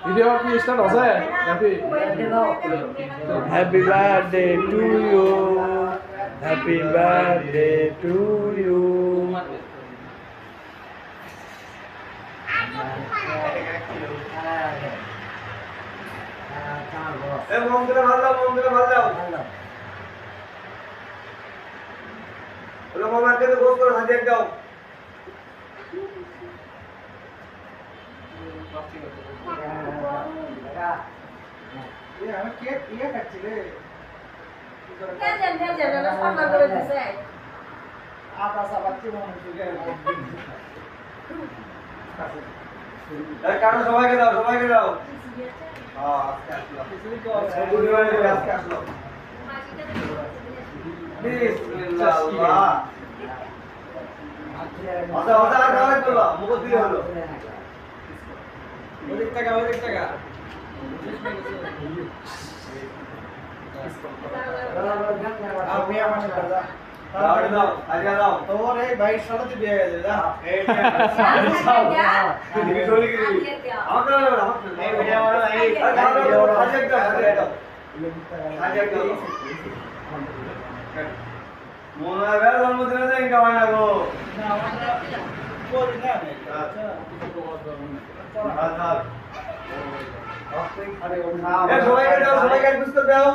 Video কি start আছে নাকি? Happy birthday to you, happy birthday to you. এ মন্দিরে ভালো দাও, মন্দিরে ভালো দাও। ওরে মামাকে তো গোস করে হাজির দাও। আমি কেক ইয়ে খাচ্ছি রে। আটা সাবাচ্ছি মনে সুগে। এই কাটো সবাইকে দাও, সবাইকে দাও। হ্যাঁ, আজকে আসলো। আজকে আসলো। বিসমিল্লাহ। আচ্ছা, আচ্ছা, আর খাওয়াই করবা, মুখ দিয়ে হলো। ওদিক টাকা ওদিক টাকা। আমি আমার সাথে দাও। দাও, দাও, আজকে দাও। তোর এই বাইক সাথে দিয়ে গেছে যা। এই দিবি চলে গেলি। আমাকে দাও, আমাকে দাও। এই ভিডিও আমার এই হাজির দাও, হাজির দাও। হাজির দাও। মনে হয় জন্মদিনে দেন কামাই না গো। না আমরা করি না আমি। আচ্ছা। আচ্ছা। এ সবাইকে দাও, সবাইকে এক বিস্কুট দাও।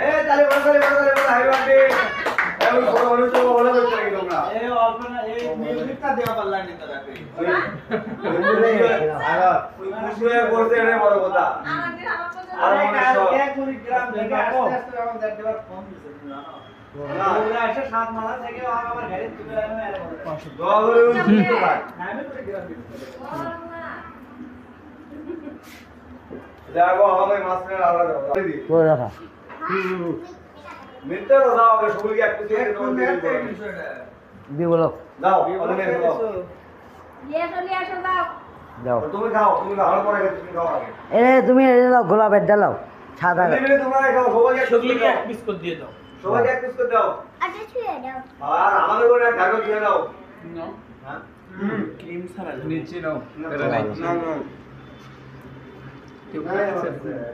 এ তালে বড় তালে বড় তালে বড় হাই বার্থডে। এই বড় বড় তো বড় হচ্ছে নাকি তোমরা? এই অল্প না এই মিউজিকটা দেওয়া পারলাম না তারা। ওই খুশি হয়ে করতে এটা বড় কথা। আরে এক কুড়ি গ্রাম থেকে আস্তে আস্তে আমার দেড়বার কম দিছে জানো। না ওরা এসে 7 মাস থেকে আমার গাড়ি তুলে আমি আরে দোয়া করে সুস্থ থাক। আমি কুড়ি গ্রাম দিছি। যাবো আমাদের মাছকে আলাদা দাও। দিদি কই রাখা? মিথ্যা দাও আমাকে সবুজকে একটু দিয়ে দাও। দি বলো দাও, অনেক দাও। দাও। তুমি খাও, তুমি খাওয়ার পরে তুমি খাও আগে। তুমি দাও গোলাপের ডালাও সাদা। মিলে তোমরা খাও, সবাইকে এক সবলিকে এক পিস পিস করে দিয়ে দাও। সবাইকে এক পিস করে দাও। আর আমাদের করে এক কাগজ দিয়ে দাও। নাও। হ্যাঁ? ক্রিম ছাড়া নিচে নাও। না, না। কেউ হ্যাঁ, খাচ্ছে? হ্যাঁ।